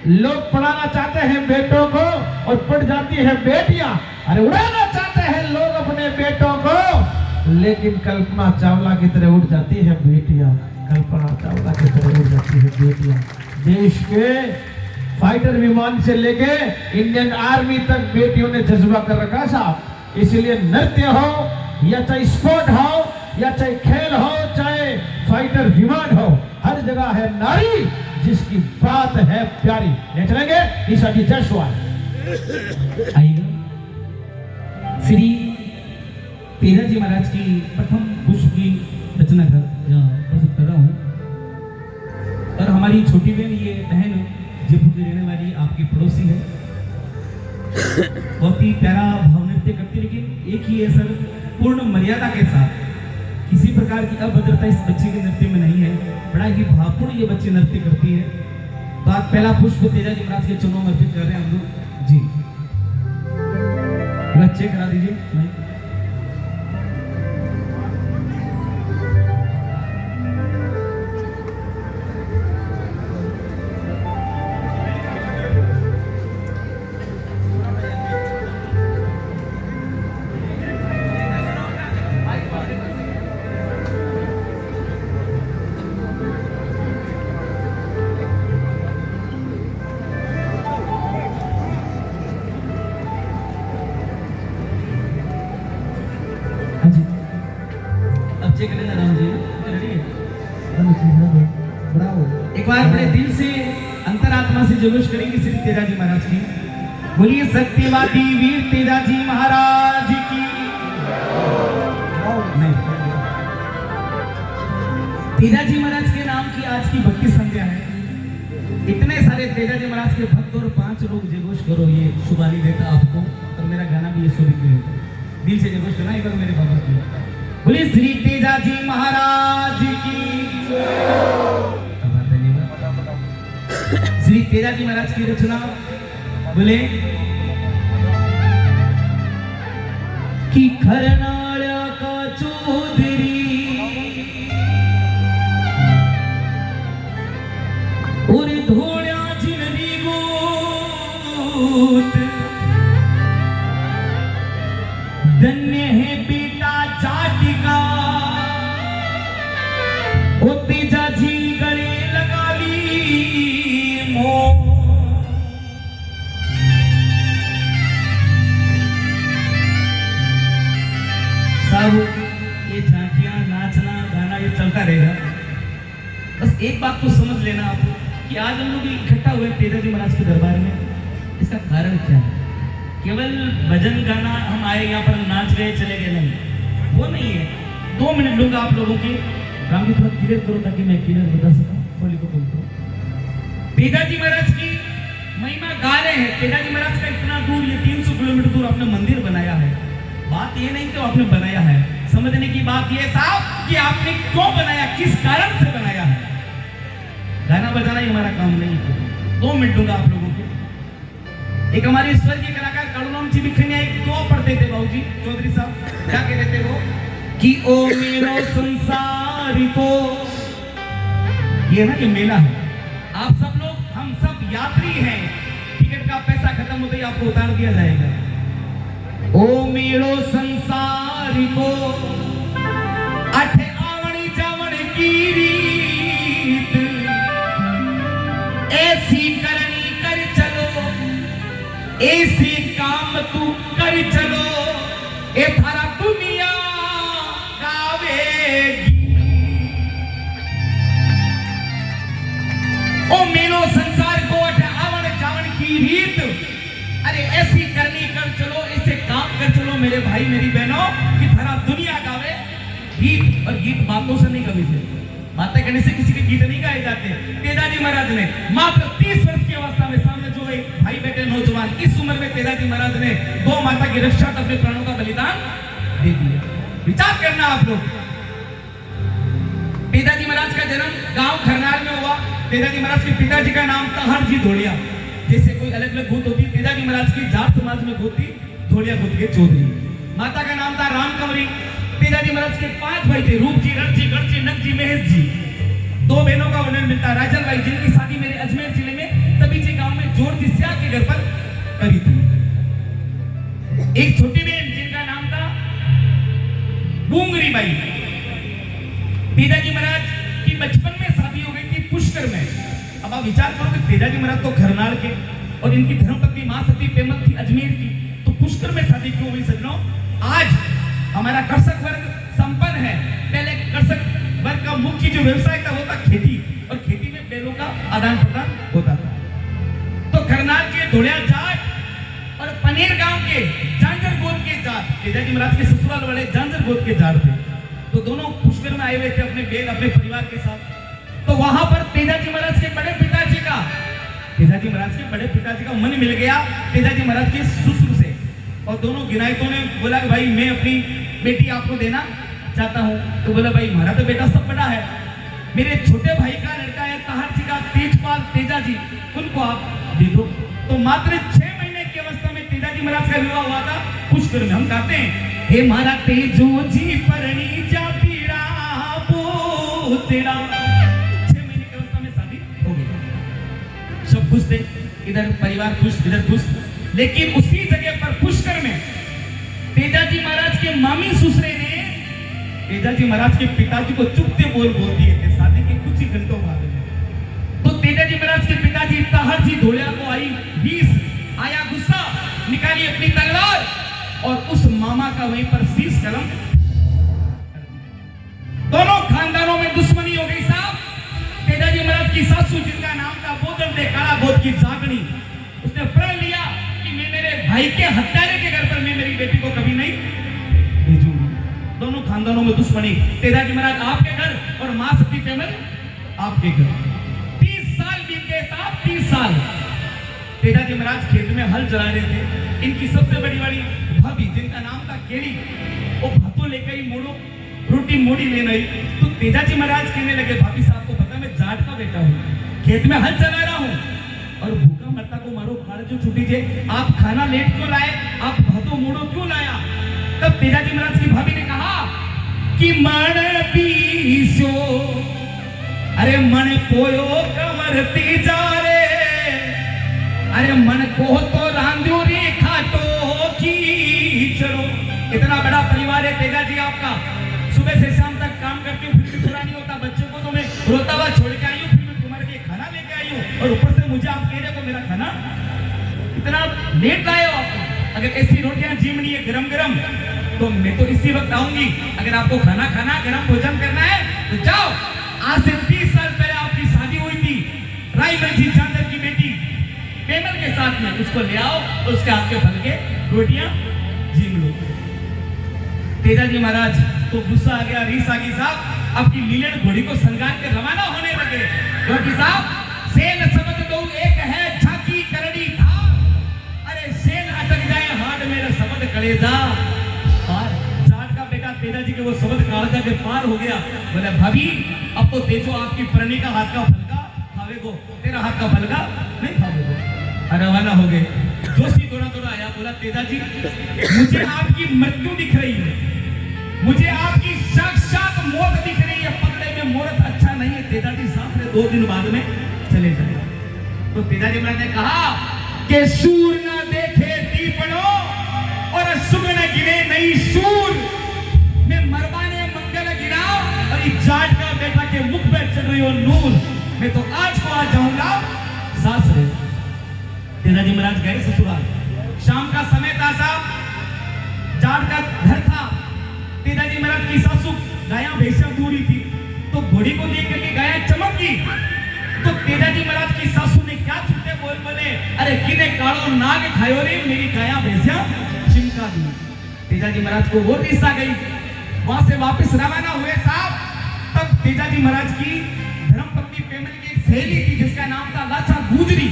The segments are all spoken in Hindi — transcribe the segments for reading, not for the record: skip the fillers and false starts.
लोग पढ़ाना चाहते हैं बेटों को और पढ़ जाती है बेटियां। अरे उड़ाना चाहते हैं लोग अपने बेटों को, लेकिन कल्पना चावला की तरह उड़ जाती है बेटियां। कल्पना चावला की तरह उड़ जाती है बेटियां। देश के फाइटर विमान से लेके इंडियन आर्मी तक बेटियों ने जज्बा कर रखा साहब। इसलिए नृत्य हो या चाहे स्पोर्ट हो या चाहे खेल हो चाहे फाइटर विमान हो, हर जगह है नारी जिसकी बात है प्यारी। ले चलेंगे ईशा जी जयसवाल। आइएगा। श्री तेजाजी महाराज की प्रथम पुष्प की रचना प्रस्तुत कर रहा हूँ। और हमारी छोटी बहन, ये बहन जयपुर की रहने वाली आपकी पड़ोसी है, बहुत ही प्यारा भाव नृत्य करती, लेकिन एक ही है सर, पूर्ण मर्यादा के साथ। किसी प्रकार की अभद्रता इस बच्चे के नृत्य में नहीं है, बड़ा ही भावपूर्ण ये बच्चे नृत्य करती है। तो आज पहला पुष्प तेजाजी महाराज के चरणों में अर्पित कर रहे हैं हम लोग जी। चेक करा दीजिए। चेक करना राम जी, रेडी है? एक बार बड़े दिल से अंतरात्मा से जयघोष करेंगे श्री तेजाजी महाराज की। बोलिए सत्यवादी वीर तेजाजी महाराज की। नहीं, तेजाजी महाराज के नाम की आज की भक्ति संध्या है। इतने सारे तेजाजी महाराज के भक्त और 5 लोग जयघोष करो, ये शुभानी देता आपको। और मेरा गाना भी ये शोभित नहीं होता। दिल से जयघोष करना एक बार मेरे बाबा की। बोलिए श्री तेजाजी महाराज की। श्री तेजाजी महाराज की रचना बोले कि खरनाळ्या का चौधरी और धोळ्या जिनरी गोत धन्य है बेटा जाटिका ओ तेजाजी गले लगा ली मोह। सब ये झांकियां नाचना गाना ये चलता रहेगा। बस एक बात तो समझ लेना आप कि आज हम लोग इकट्ठा हुए तेजाजी महाराज के दरबार में, इसका कारण क्या है? केवल भजन गाना हम आए यहाँ पर नाच गए चले गए, नहीं, वो नहीं है। 2 मिनट लूंगा आप लोगों के। राम जी थोड़ा क्लियर करो ताकि मैं क्लियर बता सकूं। बोली को बोलते तेजाजी महाराज की महिमा गा रहे हैं। तेजाजी महाराज का इतना दूर, ये 300 किलोमीटर दूर आपने मंदिर बनाया है। बात ये नहीं कि आपने बनाया है, समझने की बात ये साहब कि आपने क्यों बनाया, किस कारण से बनाया है। गाना बजाना ही हमारा काम नहीं है। 2 मिनट दूंगा आप लोगों को। एक हमारे स्वर्गीय कलाकार करुणाम जी बिखनिया एक 2 पढ़ते थे बाबूजी चौधरी साहब, क्या कहते थे वो कि ओ मेरो संसारी को, ये ना ये मेला है। आप सब लोग, हम सब यात्री हैं। टिकट का पैसा खत्म होते ही आपको उतार दिया जाएगा। ओ मेरो संसारी को अठ आवणी जावण की रीत ऐसी करनी कर चलो, ऐसी काम तू कर चलो, ए थारा दुनिया गावेगी। ओ मेरो संसार को अठ आवण जावण की रीत, अरे ऐसी करनी कर चलो, ऐसे काम कर चलो मेरे भाई मेरी बहनों कि थारा दुनिया गावे। गीत और गीत बातों से नहीं, कभी से बातें करने से किसी के गीत नहीं गाए जाते। तेजाजी महाराज ने मात्र 30 वर्ष की अवस्था में, सामने जो एक भाई बेटे नौजवान, इस उम्र में तेजाजी महाराज ने गौ माता की रक्षा अपने प्राणों का बलिदान दे दिया। विचार करना आप लोग। तेजाजी महाराज का जन्म गांव खरनाल में हुआ। तेजाजी महाराज के पिताजी का नाम था हरजी धोड़िया। जैसे कोई अलग अलग गोत होती, तेजाजी महाराज की जाट समाज में गोती धोड़िया गोत के चौधरी। माता का नाम था राम कंवरी। तेजाजी महाराज के 5 भाई थे, रूप जी, रण जी, गढ़ जी, नग जी, महेश जी। 2 बहनों का वर्णन मिलता है, राजन बाई, जिनकी शादी मेरे अजमेर जिले में तबीची गांव जोरजी स्याह के घर पर करी थी। एक छोटी बहन जिनका नाम था बूंगरी बाई। तेजाजी महाराज की बचपन में शादी हो गई थी पुष्कर में। अब आप विचार करो कि तेजाजी महाराज तो घरनाल के और इनकी धर्मपत्नी मां सती पेमल थी अजमेर की, तो पुष्कर में शादी क्यों हुई सज्जनों? आज हमारा कृषक वर्ग संपन्न है। पहले कृषक वर्ग का मुख्य जो व्यवसाय था वो था खेती, और खेती में बैलों का आदान प्रदान होता था। तो करनाल के धोलिया जाट और पनेर गांव के जांजर गोद के जाट, तेजाजी महाराज के ससुराल वाले जांजर गोद के जाट थे, तो दोनों पुष्कर में आए हुए थे अपने बैल अपने परिवार के साथ। तो वहां पर तेजाजी महाराज के बड़े पिताजी का मन मिल गया तेजाजी महाराज के ससुर से, और दोनों गिनायतों ने बोला कि भाई मैं अपनी बेटी आपको देना चाहता हूं। तो बोला भाई हमारा तो बेटा सब बड़ा है, मेरे छोटे भाई का लड़का है ताहर जी का तेजपाल तेजाजी, उनको आप दे दो। तो मात्र 6 महीने की अवस्था में तेजाजी महाराज का विवाह हुआ था पुष्कर में। हम कहते हैं हे मारा तेजो जी परणी जा पीड़ा बो तेरा। 6 महीने की अवस्था में शादी हो गई। सब खुश थे, इधर परिवार खुश इधर खुश। लेकिन उसी जगह पर पुष्कर में तेजाजी महाराज के मामी ससुरे ने तेजाजी महाराज के पिताजी को चुपते बोल दिए थे शादी के कुछ ही घंटों बाद में। तो तेजाजी महाराज के पिताजी ताहर जी धोलिया को आई 20 आया गुस्सा, निकाली अपनी तलवार और उस मामा का वहीं पर शीश कलम। दोनों खानदानों में दुश्मनी हो गई साहब। तेजाजी महाराज की सासू जिनका नाम था बोदल दे काला बोध की जागनी, उसने प्रण लिया कि मैं मेरे भाई के हत्यारे के घर पर मैं मेरी बेटी को कभी नहीं भेजूंगी। दोनों खानदानों में दुश्मनी। तेजाजी महाराज आपके घर और मां सती पेमल आपके घर। 30 साल बीत गए साहब, 30 साल। तेजाजी महाराज खेत में हल चला रहे थे। इनकी सबसे बड़ी भाभी जिनका नाम था केड़ी, वो भातों लेकर ही मोड़ो रोटी मोड़ी लेना ही। तो तेजाजी महाराज कहने लगे भाभी साहब को पता मैं जाट का बेटा हूँ, खेत में हल चला रहा हूँ और भूखा मरता को मारो खाड़ जो छुट्टी जे, आप खाना लेट क्यों लाए, आप भातों मोड़ो क्यों लाया? तब तेजाजी महाराज की भाभी ने कहा कि मन पीसो अरे मन पोयो कमर तीजा रे, अरे मन को तो रांधियो रे खाटो खींचड़ो। इतना बड़ा परिवार है तेजाजी आपका, सुबह से शाम तक काम करती हूँ फिर भी पूरा नहीं होता। बच्चों को तो मैं रोता हुआ छोड़ के आई हूँ, फिर भी तुम्हारे लिए खाना लेके आई हूँ, और ऊपर से मुझे आप कह रहे हो मेरा खाना इतना लेट लाए हो आप। अगर ऐसी रोटियां जीमनी है गरम गरम तो मैं तो इसी वक्त आऊंगी। अगर आपको खाना गरम भोजन करना है तो जाओ। आज से 30 साल पहले आपकी शादी हुई थी रायमल जी चांदर की बेटी पेमल के साथ में, उसको ले आओ और उसके हाथ के फल के रोटियां जीम लो। तेजाजी महाराज तो गुस्सा आ गया, रीस आ गई साहब। आपकी लीलन घोड़ी को संगार के रवाना होने लगे। क्योंकि साहब सेल शब्द दो एक है झांकी करनी था, अरे सेल अटक जाए हाथ मेरा शब्द कलेजा पार। जाट का बेटा तेजाजी के वो शब्द कालजा के पार हो गया। बोले भाभी अब तो तेजो आपकी परनी का हाथ का फलका खावेगो, तेरा हाथ का फलका नहीं खावेगो। रवाना हो गए। जोशी दौड़ा आया, बोला तेजाजी मुझे आपकी मृत्यु दिख रही है, मुझे आपकी साक्षात मौत दिख रही है, पकड़े में मुहूर्त अच्छा नहीं है। तेजाजी साथ में 2 दिन बाद में चले जाए। तो तेजाजी महाराज ने कहा कि सूर ना देखे दीपड़ो और सुगन गिरे नहीं सूर, मैं मरवाने मंगल गिरा और इस जाट का बेटा के मुख पे चल रही हो नूर, मैं तो आज को आ जाऊंगा सास रे। तेजाजी महाराज गए ससुराल। शाम का समय था साहब, जाट का घर था। तेजाजी महाराज की सासू गाया भैंसा दूरी थी, तो घोड़ी को देख करके गाया चमक गई। तो तेजाजी महाराज की सासू ने क्या छूटे बोले अरे किने कालो नाग खायो रे, मेरी गाया भैंसा चिमका दी। तेजाजी महाराज को वो रीस आ गई। वहां से वापस रवाना हुए साहब। तब तेजाजी महाराज की धर्मपत्नी पेमल की एक सहेली थी जिसका नाम था लाचा गुजरी,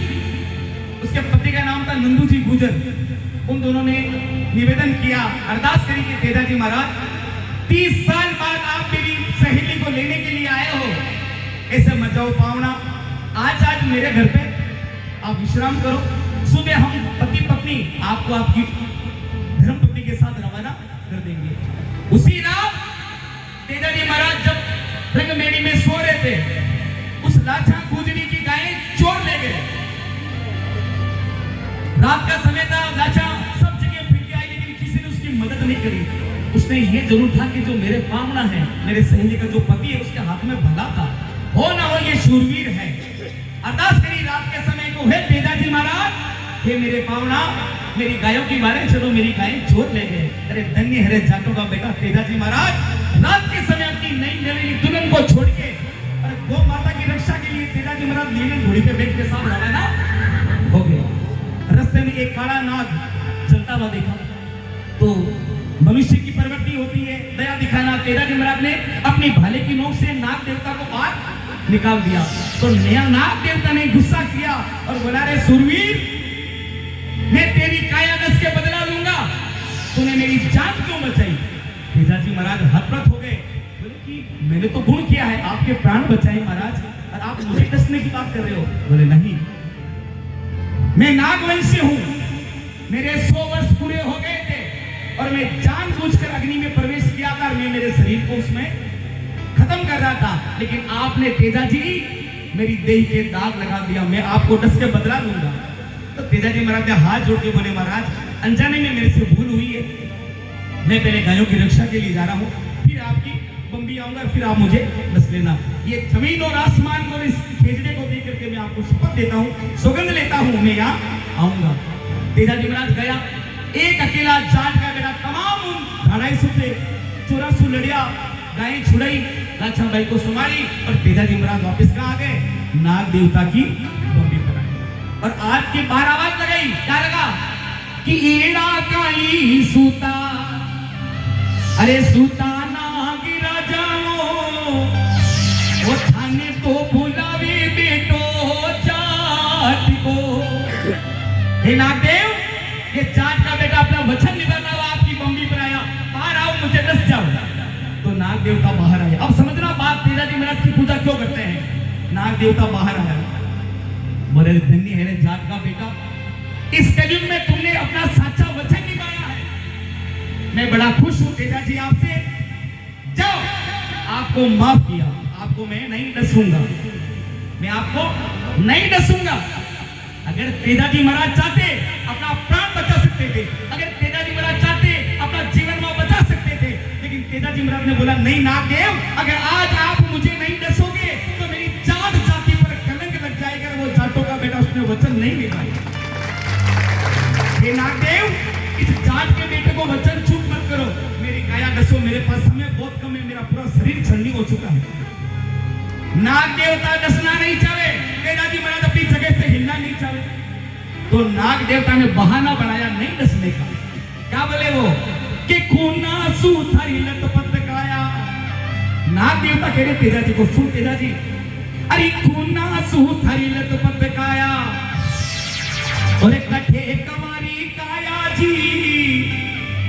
उसके पति का नाम था नंदू जी गुजर। उन दोनों ने निवेदन किया, अरदास करी कि तेजाजी महाराज 30 साल बाद आप मेरी सहेली को लेने के लिए आए हो, ऐसे मत जाओ पावना, आज मेरे घर पे आप विश्राम करो। सुबह हम पति पत्नी आपको आपकी धर्मपत्नी के साथ रवाना कर देंगे। उसी रात तेजाजी महाराज जब रंगमेड़ी में सो रहे थे, उस लाछा गुजरी की गायें चोर ले गए। रात का समय था, लाचा सब जगह फिर के आई, लेकिन किसी ने उसकी मदद नहीं करी। उसने ये जरूर था कि जो मेरे पावना है, मेरे सहेली का जो पति है, उसके हाथ में भला था, हो ना हो ये शूरवीर है। अरदास करी रात के समय को, हे तेजाजी महाराज, हे मेरे पावना, मेरी गायों की बारे चलो, मेरी गायें चोर ले गए। अरे धन्य हरे जाटों का बेटा तेजाजी महाराज रात के समय अपनी नई नवेली दुल्हन को छोड़ के, अरे गौ माता की रक्षा के लिए तेजाजी महाराज नीलन घोड़ी पे बैठ के साथ रवाना हो गए। रास्ते में एक काला नाग चलता हुआ देखा, तो मनुष्य की प्रवृत्ति होती है दया दिखाना। तेजाजी महाराज ने अपनी भाले की नोक से नाग देवता को बाहर निकाल दिया, तो नया नाग देवता ने गुस्सा किया और बोला, रे सूरवीर, मैं तेरी काया दस के बदला लूंगा, तूने मेरी जान क्यों बचाई? तेजाजी महाराज हतप्रत हो गए, बोले कि मैंने तो गुण किया है, आपके प्राण बचाए महाराज, और आप मुझे डसने की बात कर रहे हो। बोले नहीं, मैं नागवंशी हूं, मेरे 100 वर्ष पूरे हो गए थे और मैं जानबूझकर अग्नि में प्रवेश किया था, मैं मेरे शरीर को उसमें खत्म कर रहा था, लेकिन आपने तेजाजी मेरी देह के दाग लगा दिया, मैं आपको डस के बदला लूंगा। तो तेजाजी महाराज ने हाथ जोड़ के बोले, महाराज अनजाने में मेरे से भूल हुई है, मैं पहले गायों की रक्षा के लिए जा रहा हूँ, फिर आपकी बम्बी आऊंगा, फिर आप मुझे डस लेना। ये जमीन और आसमान को, इस खेजड़े को देख करके मैं आपको शपथ देता हूँ, सौगंध लेता हूँ, मैं यहाँ आऊंगा। तेजाजी महाराज गया, एक अकेला जाट का बेटा तमाम उन 250 से 84 लड़िया गायें छुड़ाई, लाछा भाई को सुमारी, और तेजाजी महाराज वापस कहाँ आ गए? नाग देवता की बम्बी पर आए और आज की बार आवाज लगाई, क्या लगा कि ईड़ा काई सूता, अरे सूता नाग राजाओ, वो थाने तो बुलावे बेटो जाट को। हे नागदेव, ये जाट का बेटा अपना वचन निभाता हुआ आपकी बम्बी पर आया, बाहर आओ, मुझे डस जाओ। तो नाग देवता बाहर आया। अब समझना बात, तेजाजी महाराज की पूजा क्यों करते हैं। नाग देवता बाहर आया, बोले धन्य है रे जाट का बेटा, इस कलयुग में तुमने अपना सच्चा वचन निभाया है, मैं बड़ा खुश हूं तेजाजी आपसे। जाओ, आपको माफ किया, आपको मैं नहीं डसूंगा, मैं आपको नहीं डसूंगा। अगर तेजाजी महाराज चाहते अपना प्राण बचा सकते थे, अगर तेजाजी महाराज चाहते अपना जीवन में बचा सकते थे, लेकिन तेजाजी महाराज ने बोला, नहीं नागदेव, अगर आज आप मुझे नहीं डसोगे तो मेरी जाट जाति पर कलंक लग जाएगा। वो जाटों का बेटा उसने वचन नहीं निभाया। हे नागदेव, इस जाट के बेटे को वचन चूक मत करो, मेरी काया डसो, मेरे पास समय बहुत कम है, मेरा पूरा शरीर छलनी हो चुका है। नाग देवता डसना नहीं चाहे, तेजाजी महाराज अपनी जगह से हिलना नहीं चाहे, तो नाग देवता ने बहाना बनाया नहीं डसने का। क्या बोले वो कि खूना सूथरी लटपट काया। नाग देवता कह रहे तेजाजी को, सुन तेजाजी, अरे खूना सूथरी लटपट काया, और कठे कमारी काया जी,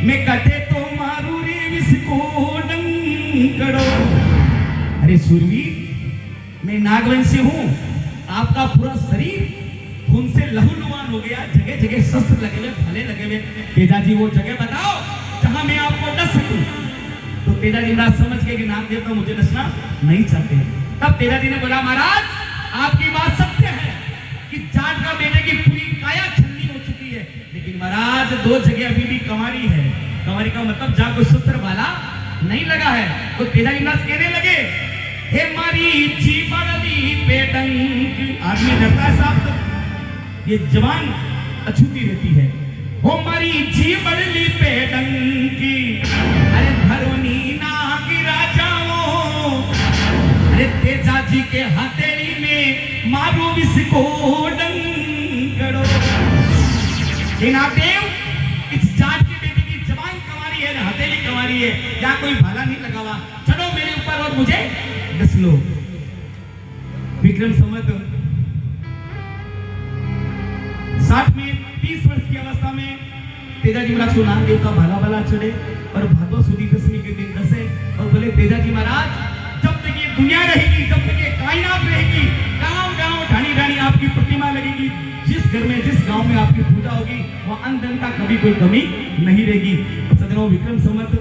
मैं कटे तो मारू रे विस्को डंकड़ो। अरे सूरवीर, मैं नागवंशी हूं, आपका पूरा शरीर खून से लहूलुहान हो गया, जगह जगह शस्त्र लगे हुए, भले लगे हुए, तेजाजी वो जगह बताओ जहां मैं आपको डस सकूं। तो तेजाजी महाराज समझ गए कि नाग देवता मुझे डसना नहीं चाहते। तब तेजाजी ने बोला, महाराज आपकी बात सत्य है कि जाट का बेटे की पूरी काया छलनी हो चुकी है, लेकिन महाराज 2 जगह अभी भी कंवारी है। कंवारी का मतलब जहां कोई सूत्र वाला नहीं लगा है। तो तेजाजी महाराज कहने लगे, हे मारी जीवनी पेटंक। आदमी डरता है साहब, तो ये जवान अछूती रहती है। हो मारी जीवनी पेटंक, अरे धरोनी नाग राजाओ, अरे तेजाजी के हथेली में मारू विस्को डंकड़ो। हे नागदेव, इस जाट के बेटे की जवान कंवारी है, हथेली कंवारी है, या कोई भाला नहीं लगा हुआ, चढ़ो मेरे ऊपर और मुझे डस लो। विक्रम संवत 60 में 30 वर्ष की अवस्था में तेजाजी महाराज को नाग देवता भाला भाला चढ़े और भादो सुदी दशमी के दिन डसे और बोले, तेजाजी महाराज, जब तक ये दुनिया रहेगी, जब तक ये कायनात रहेगी, गांव गांव ढाणी ढाणी आपकी प्रतिमा लगेगी, जिस घर में जिस गांव में आपकी पूजा होगी वहां अन्न धन का कभी कोई कमी नहीं रहेगी। सदनों विक्रम संवत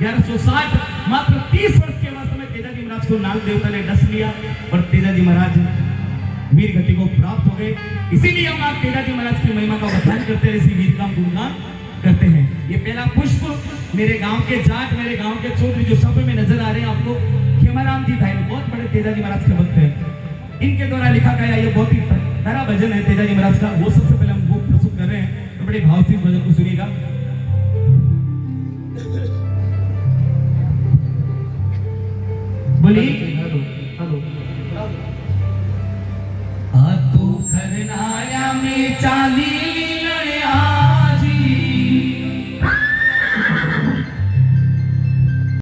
1160 मात्र 30 वर्ष की अवस्था में तेजाजी महाराज को नाग देवता ने डस लिया और तेजाजी महाराज वीर गति को प्राप्त हो गए। इसीलिए हम आज तेजाजी महाराज की महिमा का वर्णन करते हैं, इसी वीर का गुणगान करते हैं। ये पहला पुष्प मेरे गांव के जाट, मेरे गांव के चौधरी जो सभा में नजर आ रहे हैं आपको, खेमाराम जी भाई बहुत बड़े तेजाजी महाराज के भक्त हैं। इनके द्वारा लिखा गया ये बहुत ही प्यारा भजन है तेजाजी महाराज का, वो सबसे पहले हम वो प्रस्तुत कर रहे हैं। तो बड़े भाव से इस भजन को सुनिएगा। बोलिए आ तू खरनाया में चाली